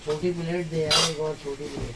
छोटी प्लेट दे यार, एक और छोटी प्लेट।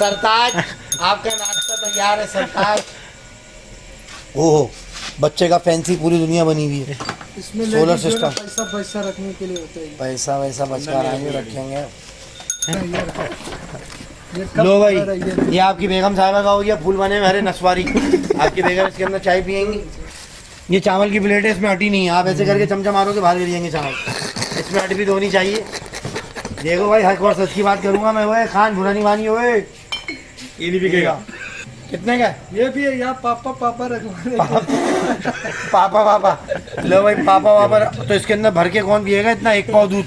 सरताज आपका नाश्ता तैयार है सरताज। ओहो, बच्चे का फैंसी पूरी दुनिया बनी हुई है. इसमें सोलर ladies जो है ना, सिस्टम. पैसा रखने के लिए होता है. पैसा वैसा बचकर आएंगे रखेंगे. ये कप लो भाई, वगैरह ये ये आपकी बेगम साहबा का हो गया फूल बने में हरे नसवारी. आपकी बेगम इसके अंदर चाय पियेंगी. ये चावल की प्लेट है, इसमें हटी नहीं है. आप ऐसे करके चमचा मारोगे बाहर गिर जाएंगे चावल. इसमें हट भी तो होनी चाहिए. देखो भाई, हर बार सच की बात करूंगा मैं. ओए खान बुरा नहीं मानी. ओए ये नहीं बिकेगा. कितने का? ये भी है. यहाँ पापा पापा रखवाने पापा पापा. लो भाई, पापा पापा. तो इसके अंदर भर के कौन पिएगा इतना? एक पाव दूध.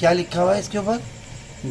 क्या लिखा हुआ है इसके ऊपर?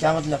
क्या मतलब?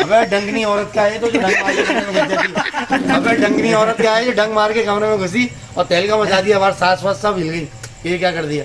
अबे डंगनी औरत क्या है तो जो डंग मार के कमरे में घुस जाती. अबे डंगनी औरत क्या है जो डंग मार के कमरे में घुसी और तेल का मचा दिया. हमारे सास वास सब हिल गई. ये क्या कर दिया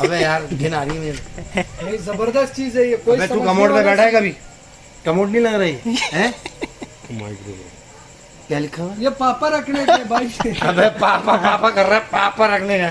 अबे यार घिन आ रही है. नहीं, जबरदस्त चीज है ये. कोई अबे तू समझने कमोट में वाला बैठा है कभी? कमोट नहीं लग रही है? क्या लिखा हुआ है? ये पापा रखने के भाई. अबे पापा पापा कर रहा है. पापा रखने का.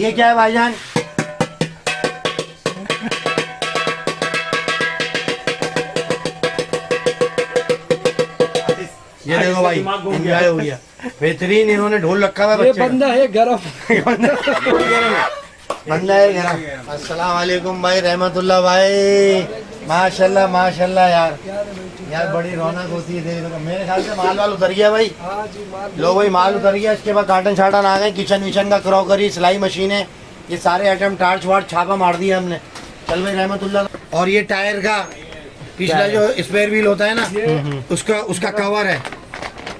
ये क्या है भाईजान? ये देखो भाई, एंजॉय हो गया. बेहतरीन इन्होंने ढोल रखा हुआ है ये बच्चे का. बंदा है गरम. बंदा है गरम. अस्सलाम वालेकुम भाई, रहमतुल्लाह भाई. माशाल्लाह माशाल्लाह यार. यार बड़ी रौनक होती है देखने को. मेरे ख्याल से माल वाल उतर गया भाई. हाँ जी, माल. लो भाई, माल उतर गया. इसके बाद कार्टन शाटन आ गए. किचन विचन का क्रॉकरी, सिलाई मशीनें, ये सारे आइटम टार्च वार्च छापा मार दिया हमने. चल भाई रहमतुल्लाह. और ये टायर का पिछला जो स्पेयर व्हील होता है ना, उसका कवर है.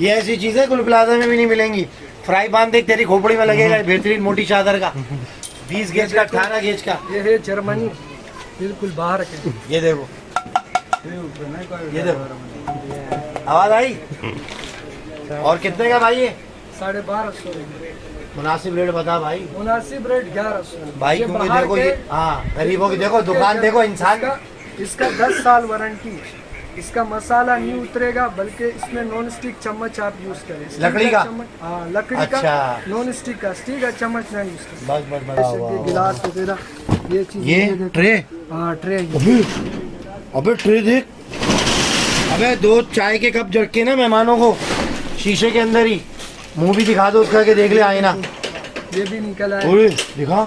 ये ऐसी चीजें कुल प्लाजा में भी नहीं मिलेंगी. फ्राई पान देख तेरी खोपड़ी में लगेगा. बेहतरीन मोटी चादर का, 20 गेज का, 18 गेज का. ये है जर्मनी, बिल्कुल बाहर के. ये देखो, ये देखो, आवाज आई. और कितने का भाई ये? 1250. मुनासिब रेट बता भाई. मुनासिब रेट 1100 भाई क्योंकि देखो ये, हाँ गरीबों की देखो दुकान, देखो इंसान का. इसका 10 साल वारंटी. इसका मसाला नहीं उतरेगा, बल्कि इसमें नॉन स्टिक चम्मच आप यूज करें. स्टील लकड़ी का? हाँ लकड़ी अच्छा. का, नॉन स्टिक का. स्टील का चम्मच ना यूज करें. बस बस बस. गिलास वगैरह ये चीज. ये ट्रे. हाँ ट्रे. अबे ट्रे देख. अबे 2 चाय के कप रखे ना मेहमानों को शीशे के अंदर ही. मुंह भी दिखा दो उसका, के देख ले आईना. ये भी निकला है. ओए दिखा.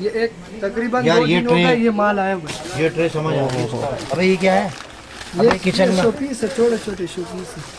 ये एक तकरीबन यार 2 ये दिन हो ट्रे- गए ये माल आया हुआ है. ये ट्रे समझ आ गया. अबे ये क्या है? ये अबे किचन में शोपीस है, छोटे छोटे शोपीस है.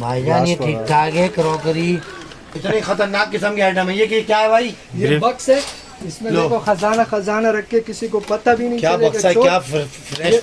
भाईजान ये ठीक ठाक है. क्रॉकरी इतनी खतरनाक किस्म के आइटम है. ये क्या है भाई? ये बक्स है. इसमें लो. देखो खजाना रख के किसी को पता भी नहीं क्या चलेगा. बक्सा है, चोर- क्या फ्रेश.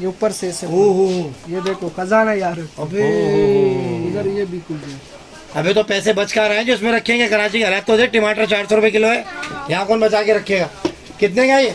ये ऊपर से ऐसे. ओहो. ये देखो खजाना यार. अबे इधर ये भी खुल गया. अबे तो पैसे बच कर आए जो इसमें रखेंगे. कराची के हालात तो देख. टमाटर 400 रुपए किलो है. यहाँ कौन बचा के रखेगा? कितने का ये?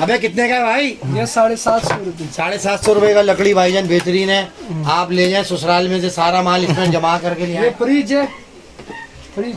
अबे कितने का है भाई? ये 750 रुपये. 750 रुपए का लकड़ी भाईजान बेहतरीन है. आप ले जाएं ससुराल में से सारा माल इसमें जमा करके ले ये आए. फ्रिज है. फ्रिज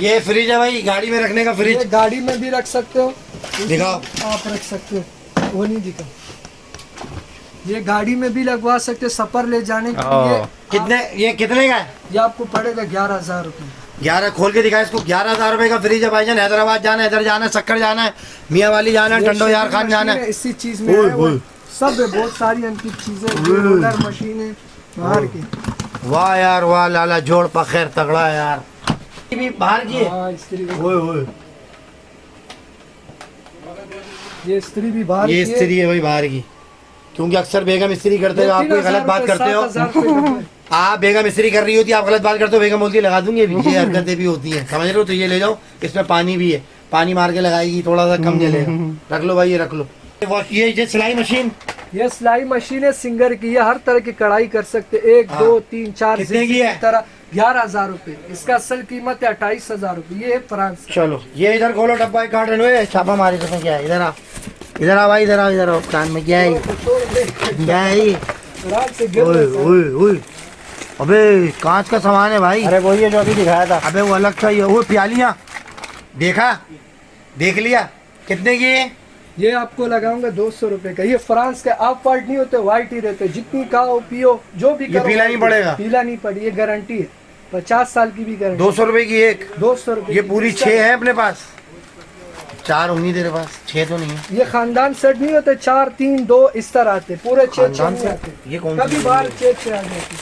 ये फ्रिज है भाई, गाड़ी में रखने का ये फ्रिज. गाड़ी में भी रख सकते हो. दिखाओ. आप रख सकते हो. वो नहीं दिखा. ये गाड़ी में भी लगवा सकते, सफर ले जाने के लिए. कितने, ये कितने का है? ये आपको पड़ेगा 11,000 रुपये. 11 खोल के दिखाए इसको. 11,000 रुपए का फ्रिज है भाईजान. हैदराबाद जाना है, इधर जाना है, सक्कर जाना है, मियाँ वाली जाना है, टंडो यार खान जाना है. इसी चीज में है वो. सब है, बहुत सारी अंतिम चीजें. रोलर मशीन है बाहर की. वाह यार वाह. लाला जोड़ पखेर तगड़ा है यार. ये भी बाहर की है. हाँ, इस्त्री. ओए ओए. ये इस्त्री भी बाहर ये की है. स्त्री है भाई बाहर की. क्योंकि अक्सर बेगम इस्त्री करते हो, आप कोई गलत बात करते हो. 7,000 रुपये का. आप बेगम इस्त्री कर रही होती है, आप गलत बात करते हो, बेगम बोलती है लगा दूंगी. अभी ये हरकतें भी होती हैं, समझ रहे हो. तो ये ले जाओ, इसमें पानी भी है. पानी मार के लगाएगी, थोड़ा सा कम जलेगा. रख लो भाई, ये रख लो. ये सिलाई मशीन ये सिलाई मशीन है सिंगर की. ये हर तरह की कढ़ाई कर सकते. 1 हाँ. 2 3 4 कितने की है? तरह 11,000 रुपये. इसका असल कीमत है 28,000 रुपये. ये है फ्रांस. चलो ये इधर खोलो डब्बा. एक कार्टन हुए छापा मारी. इसमें क्या है? इधर आ. इधर आओ भाई, इधर आओ, इधर आओ, कान में क्या है, क्या है ये? रात से गिर ओए रहे हैं। ओए ओए, अबे कांच का सामान है भाई। अरे वही है जो अभी दिखाया था। अबे वो अलग चाहिए। वो प्यालियाँ देखा, देख लिया, कितने की है? ये आपको लगाऊंगा 200 रुपए का। ये फ्रांस का ऑफ वाइट नहीं होते, व्हाइट ही रहते। जितनी खाओ पियो जो भी ये करो, पीला नहीं पड़ेगा? पीला नहीं पड़ी, ये गारंटी है, 50 साल की भी गारंटी। 200 रुपए की एक। 200 रुपए ये की। पूरी इसका- 6 है अपने पास, 4 होंगी तेरे पास, 6 तो नहीं है। ये खानदान सेट नहीं होते, 4 3 2 इस तरह आते, पूरे 6 खानदान नहीं सेट? आते। ये कौन कभी सी बाहर चीज़ 6 आ जाती।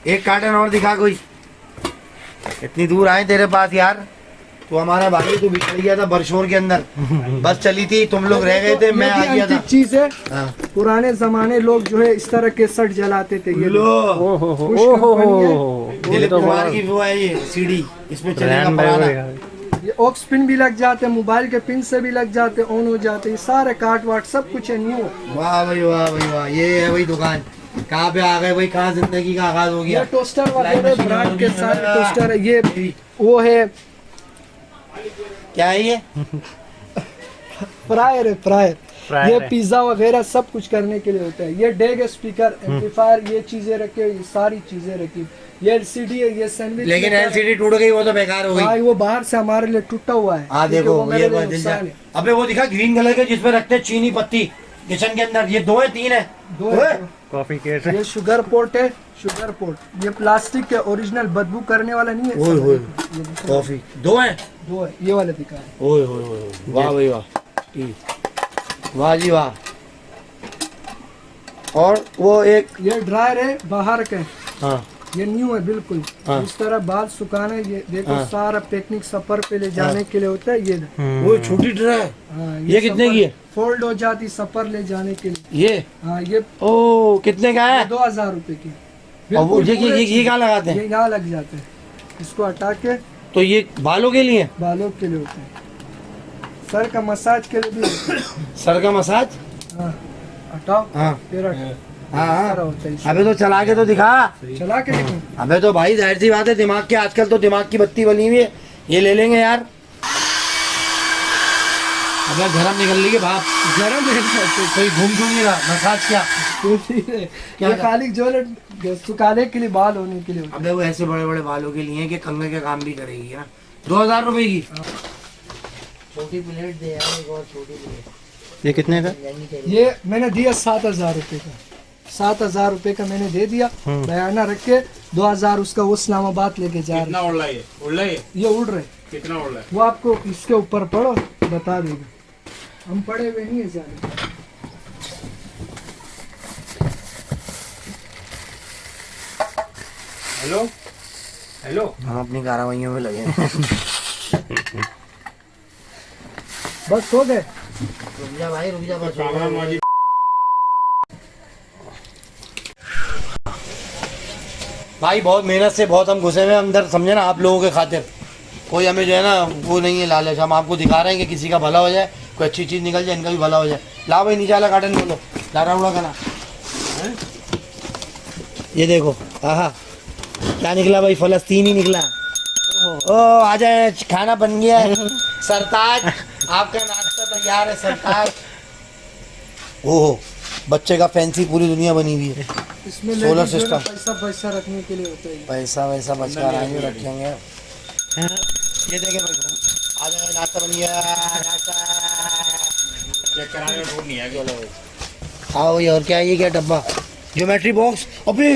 है? एक कार्टन और दिखा कोई। इतनी दूर आए तेरे पास यार, तू हमारा भाई, तू बिछड़ गया था बरशोर के अंदर, बस चली थी, तुम लोग रह गए थे, मैं आ गया था। चीज है, हाँ। पुराने जमाने लोग जो है इस तरह के सट जलाते थे। ये लो, ओहो कुछ ओहो कंपनी है। दिलीप कुमार की वो है ये सीडी, इसमें चलेगा पुराना। ये ऑक्स पिन भी लग जाते हैं, मोबाइल के पिन से भी लग जाते, ऑन हो जाते, ये सारे काट वाट सब कुछ है न्यू। वाह भाई वाह भाई वाह, ये है भाई दुकान। कहाँ पे आ गए भाई, कहाँ जिंदगी का आगाज हो ये गया। टोस्टर वगैरह मशीन ब्रांड होगी। के सारे टोस्टर है। ये वो है क्या है ये? फ्रायर है, फ्रायर। फ्रायर ये है। पिज्जा वगैरह सब कुछ करने के लिए होता है। ये डेग स्पीकर, एम्पलीफायर, ये चीजें रखे, ये सारी चीजें रखी। ये एलसीडी है, ये सैंडविच। लेकिन एलसीडी टूट गई, वो तो बेकार हो गई। भाई वो बाहर से हमारे लिए टूटा हुआ है। हाँ क्योंकि देखो, वो मेरे ये लिए बहुत दिल जा। नुकसान है। अबे वो दिखा ग्रीन कलर के जिसपे रखते हैं चीनी पत्ती किचन के अंदर, ये 2 है 3 है? दो ओए, है। कॉफी केस ये शुगर पोर्ट है, शुगर पोर्ट। ये प्लास्टिक के ओरिजिनल, बदबू करने वाला नहीं है। ओए, ओए। ये दूसरा- कॉफी 2 है? 2 है, ये वाले दिखा है। ओए ओए ओए, वाह भाई वाह, वाह जी वाह। और वो एक ये ड्रायर है बाहर के, हाँ ये न्यू है बिल्कुल। हाँ। इस तरह बाल सुखाना, ये देखो हाँ। सारा पिकनिक सफर पे ले जाने के लिए होता है ये। वो छोटी ड्राई है। हाँ, ये कितने की है? फोल्ड हो जाती सफर ले जाने के लिए। ये हाँ, ये ओ कितने का है? 2000 रुपए की। और वो बिल्कुल पूरे ये कहाँ लगाते हैं? ये यहाँ लग जाते हैं। इसको हटा के तो ये बालों के लिए, बालों के लिए होते हैं, सर का मसाज के लिए भी होता है। सर का मसाज। हाँ, हटाओ हाँ फिर हटाओ। हाँ इस तरह हाँ। होता है इसमें। अबे तो चला के तो दिखा। चला के देखो। अबे तो भाई जाहिर सी बात है, दिमाग के आजकल तो दिमाग की बत्ती बनी हुई है, ये ले लेंगे यार। अबे गरम निकल रही है भाप, गरम है सब कोई घूम क्यों नहीं रहा? मसाज क्या? कुछ। क्या ये खाली जो है सुखाने के लिए, बाल होने के लिए होता अबे वो ऐसे बड़े बड़े बालों के लिए कि कंघे का काम भी करेगी ना। 2000 रुपए की छोटी प्लेट दे यार, एक और छोटी प्लेट। ये कितने का? है। ये मैंने दिया 7000 रुपए का। 7000 रुपए का मैंने दे दिया। बयाना रख के 2000 उसका वो इस्लामाबाद लेके जा कितना रहे। उड़ रहा है? उड़ रहा है? ये उड़ रहे, कितना उड़ रहा है? वो आपको इसके ऊपर पढ़ो बता देगा। हम पढ़े हुए नहीं है ज्यादा। हेलो हेलो, हम अपनी कार्रवाइयों में लगे हैं। बस हो गए। रुक जा भाई, रुक जा बस। कामरान माजी भाई बहुत मेहनत से बहुत हम घुसे हुए हैं अंदर, समझे ना, आप लोगों के खातिर। कोई हमें जो है ना वो नहीं है लालच, हम आपको दिखा रहे हैं कि किसी का भला हो जाए, कोई अच्छी चीज़ निकल जाए, इनका भी भला हो जाए। ला भाई नीचे वाला कार्टन बोलो, लारा उड़ा का ना। ये देखो, आहा क्या निकला भाई, फलस्तीनी निकला। ओ आ जाए, खाना बन गया है। सरताज आपका नाश्ता तैयार है सरताज। ओहो, बच्चे का फैंसी पूरी दुनिया बनी हुई है। इसमें सोलर ladies जो है ना, सिस्टम। पैसा रखने के लिए होता है। पैसा वैसा बचकर आएंगे, रखेंगे। ये देखे भाई, आ जाए, नाश्ता बन गया, नाश्ता। चेक कराने में ढूंढ नहीं है। आओ ये, और क्या है ये, क्या डब्बा, ज्योमेट्री बॉक्स। अबे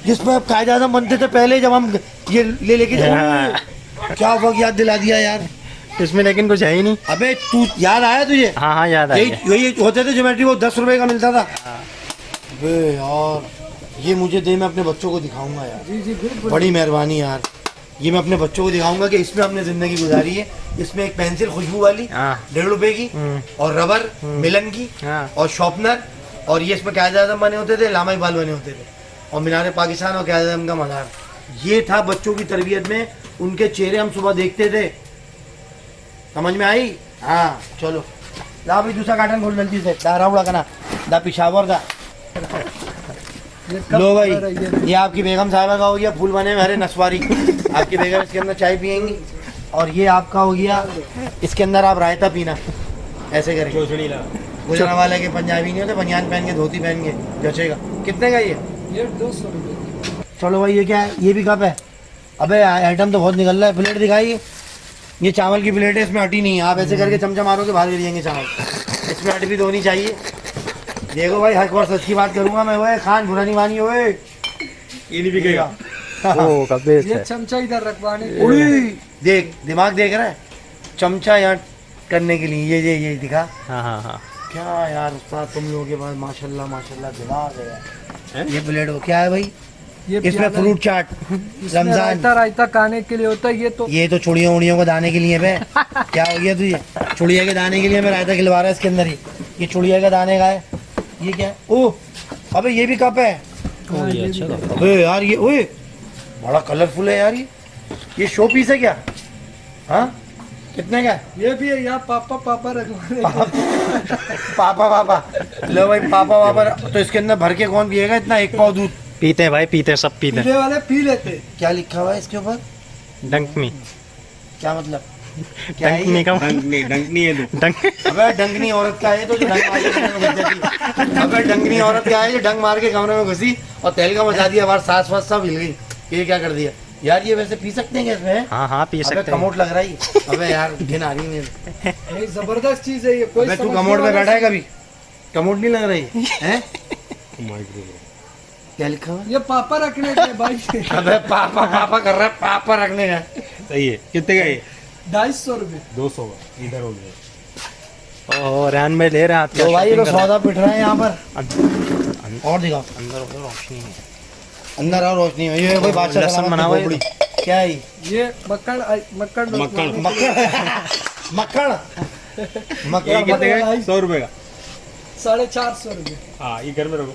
जिसमें आप कायदे आज़म बनते थे पहले, जब हम ये ले लेके क्या वक्त याद दिला दिया यार। इसमें लेकिन कुछ है ही नहीं। अबे तू याद आया तुझे? हाँ हाँ याद आ यही गया। यही होते थे ज्योमेट्री, वो 10 रुपए का मिलता था। अबे यार ये मुझे दे, मैं अपने बच्चों को दिखाऊंगा यार। जी जी बिल्कुल। बड़ी मेहरबानी यार, ये मैं अपने बच्चों को दिखाऊंगा कि इसमें हमने ज़िंदगी गुजारी है। इसमें एक पेंसिल खुशबू वाली हाँ 1.5 रुपए की, और रबर मिलन की, हाँ। और शॉर्पनर, और ये इसमें कायदे आज़म बने होते थे, लामा इकबाल बने होते थे, और मीनार पाकिस्तान और कायदे आज़म का मज़ार। ये था बच्चों की तरबियत में, उनके चेहरे हम सुबह देखते थे। समझ में आई? हाँ चलो ला भाई दूसरा कार्टन खोल जल्दी से, दारा उड़ा करना दा पिशावर दा। ये कप लो भाई, वगैरह ये ये आपकी बेगम साहिबा का हो गया फूल बने में हरे नसवारी। आपकी बेगम इसके अंदर चाय पियेंगी, और ये आपका हो गया इसके अंदर आप रायता पीना, ऐसे करेंगे। चोचड़ी ला। गुजरा वाले के पंजाबी नहीं होते, बनियान पहन के धोती पहन के जचेगा। कितने का ये? 200 रुपये। चलो भाई ये क्या है? ये भी कप है। अबे आइटम तो बहुत निकल रहा है। प्लेट दिखाइए। ये चावल की प्लेट है, इसमें अटी नहीं है। आप ऐसे करके चमचा मारोगे बाहर गिर जाएंगे चावल। इसमें अट भी तो होनी चाहिए। देखो भाई, हर बार सच की बात करूंगा मैं। ओए खान बुरा नहीं मानी। ओए ये नहीं बिकेगा। ओ का बेस ये है। चमचा इधर रखवाने के उड़ी देख, दिमाग देख रहा है। चमचा यहाँ करने के लिए ये दिखा। हाँ क्या यार उस्ताद, तुम लोगों के पास माशाल्लाह माशाल्लाह दिमाग है। ये प्लेट हो क्या है भाई? ये इसमें प्याला फ्रूट चाट, इसमें रमजान, रायता रायता खाने के लिए होता है। ये तो चुड़ियों उड़ियों को दाने के लिए बे। क्या हो गया तुझे? चुड़िया के दाने के लिए मैं रायता खिलवा रहा है इसके अंदर ही। ये चुड़िया के दाने का है। ये क्या है? ओह अबे ये भी कप है। हाँ, ये भी है। अबे यार ये ओए बड़ा कलरफुल है यार। ये शो पीस है क्या? हाँ कितने का है? ये भी है। यहाँ पापा पापा रखवाने के पापा पापा लो भाई, पापा पापा। तो इसके अंदर भर के कौन पिएगा इतना? एक पाव दूध पीते हैं भाई, पीते हैं, सब पीते हैं। पीने वाले पी लेते। क्या लिखा हुआ है इसके ऊपर? डंकनी। क्या मतलब? क्या है डंकनी ये? का डंकनी है तू। डंक। अबे डंगनी औरत का है तो जो डंग मार के कमरे में घुस जाती। अबे डंगनी औरत क्या है जो डंग मार के कमरे में घुसी और तेल का मचा दिया, बाहर सास वास सब हिल गई। ये क्या कर दिया यार? ये वैसे पी सकते हैं क्या इसमें? हाँ पी अबे सकते हैं। कमोट लग रहा है। अबे यार घिन आ रही है। नहीं, जबरदस्त चीज है ये। कोई अबे तू समझने कमोट में वाला बैठा है कभी? कमोट नहीं लग रही है? क्या लिखा हुआ है? ये पापा रखने के भाई। अबे पापा पापा कर रहा है, पापा रखने का। सही है। कितने का ये? 250 रुपये। 200 का इधर हो गया। ओह रेन में ले रहे हैं आप। तो भाई ये तो सौदा पिट रहा है यहाँ पर। अंदर और दिखाओ रोशनी है। अंदर और रोशनी है। ये भाई बादशाह लहसुन सलामत बना की हुआ है। खोपड़ी। क्या है ये? ये मक्खन मक्खन मक्खन। मक्खन मक्खन ये मक्खन। कितने का है? 100 रुपए का। 450 रुपये। हाँ ये घर में रखो।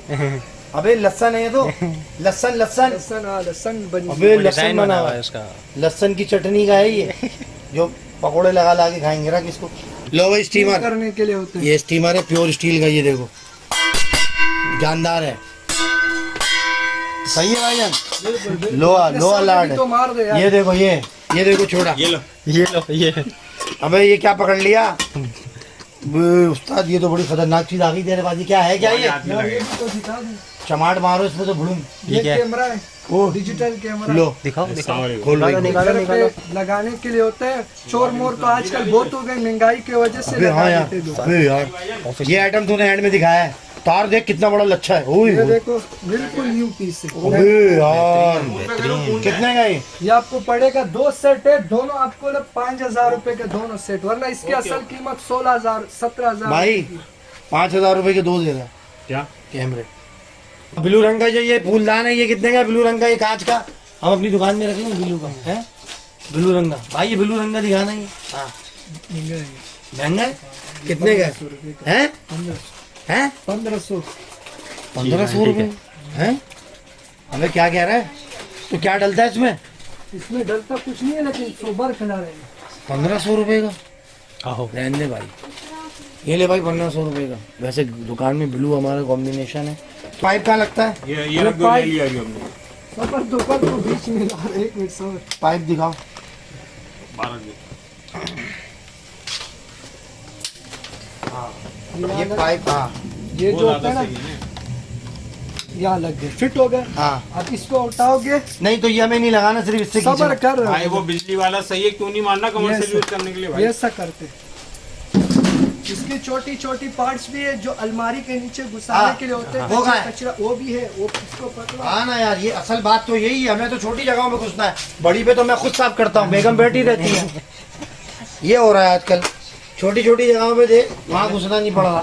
अबे लहसन है ये तो। लहसन लहसन। लहसन, हाँ लहसन बनी। अबे लहसन डिजाइन बना बना हुआ हुआ है है। इसका। लहसन की चटनी का है ये, जो पकोड़े लगा ला के खाएंगे ना किसको। लो भाई स्टीमर। करने के लिए होते हैं। ये स्टीमर है प्योर स्टील का। ये देखो जानदार है। सही है भाई जान। लोहा लोहा लाड तो मार दे है। यार। ये देखो ये देखो छोटा। ये लो। ये अबे ये क्या पकड़ लिया? बे, उस्ताद ये तो बड़ी खतरनाक चीज आ गई तेरे पास। ये क्या है? क्या ये? हाथ में यार, ये लगेगा। भी तो दिखा दूं। चमाट मारो इसमें तो भुड़ूम। ये क्या है? कैमरा है, ओह डिजिटल कैमरा। लो दिखाओ अस्सलाम वालेकुम। खोल भाई। निकालो घर निकालो। पे लगाने के लिए होते हैं। चोर मोर तो आजकल बहुत हो गए, महंगाई की वजह से अबे लगा हाँ यार, देते लोग। अबे यार ये आइटम तूने एंड में दिखाया है। तार देख कितना बड़ा लच्छा है। ओए ये देखो बिल्कुल न्यू पीस है। अबे यार कितने का ये आपको पड़ेगा 2 सेट है, दोनों आपको 5000 रुपए के दोनों सेट, वरना इसकी असल कीमत 16000 17000 भाई 5000 रुपए के 2 दे रहा क्या? कैमरे। ब्लू रंग का जो ये फूलदान है, ये कितने का? ब्लू रंग का, ये कांच का हम अपनी दुकान में रखेंगे। ब्लू का है, ब्लू रंग का। भाई ये ब्लू रंग का दिखाना ही। हाँ महंगा है। कितने का है? 1500 1500 रुपए है। हमें क्या कह रहा है? तो क्या डलता है इसमें? इसमें डलता कुछ नहीं है, लेकिन सोबर खिला रहे हैं। 1500 रुपए का। आहो रहने दे भाई, ये ले भाई 1500 रुपए का। वैसे दुकान में ब्लू हमारा कॉम्बिनेशन है। पाइप कहाँ लगता है? ये रख दो, ले लिया अभी हमने। सबर दोपहर को बीच में ला रहे। 1 मिनट सबर। पाइप दिखाओ। 12 दे। ये पाइप, हाँ ये वो जो होता ज्यादा है सही ना, है। यहाँ लग गए, फिट हो गए। हाँ। अब इसको उठाओगे, नहीं तो ये हमें नहीं लगाना, सिर्फ इससे सबर खींचना। कर रहे भाई हो। वो बिजली वाला सही है, क्यों नहीं मानना कमर्शियल यूज करने के लिए भाई? ये ऐसा करते। इसकी छोटी छोटी पार्ट्स भी है जो अलमारी के नीचे घुसाने हाँ, के लिए होते हैं। वो कहाँ है? कचरा वो भी है, वो इसको पकड़ो। हाँ ना यार, ये असल बात तो यही है। हमें तो छोटी जगहों में घुसना है, बड़ी पे तो मैं खुद साफ करता हूँ। बेगम बैठी रहती है। ये हो रहा है आजकल, छोटी छोटी जगहों पे दे, वहाँ घुसना नहीं पड़ रहा।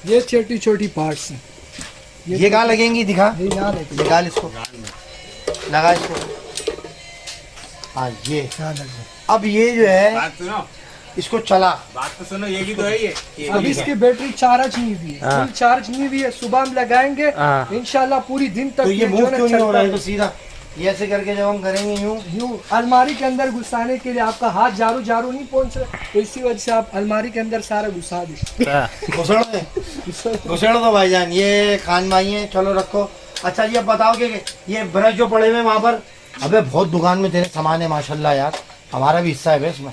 ये छोटी छोटी पार्ट्स हैं। ये कहाँ लगेंगी? दिखा, ये यहाँ लगे, निकाल इसको, लगा इसको। हाँ ये यहाँ लगे। अब ये जो है बात सुनो, इसको चला। बात तो सुनो, ये भी तो है ये अब इसकी बैटरी चार्ज नहीं हुई है, हाँ। फुल चार्ज नहीं हुई है। सुबह हम लगाएंगे, हाँ। इंशाल्लाह पूरी दिन तक तो ये जो मूव है क्यों नहीं हो रहा है? चलता तो सीधा ये ऐसे करके जब हम करेंगे यूं, यूं अलमारी के अंदर घुसाने के लिए आपका हाथ झाड़ू झाड़ू नहीं पहुंच रहा, तो इसी वजह से आप अलमारी के अंदर सारा घुसा दे। घुसड़ दे, घुसड़ दो भाईजान। ये खान भाई है, चलो रखो। अच्छा जी अब बताओ कि ये ब्रश जो पड़े हुए वहाँ पर, अबे बहुत दुकान में तेरे सामान है माशाल्लाह यार, हमारा भी हिस्सा है बे इसमें।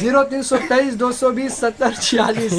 0323 220 70 46.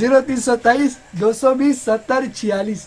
0323 220 70 46.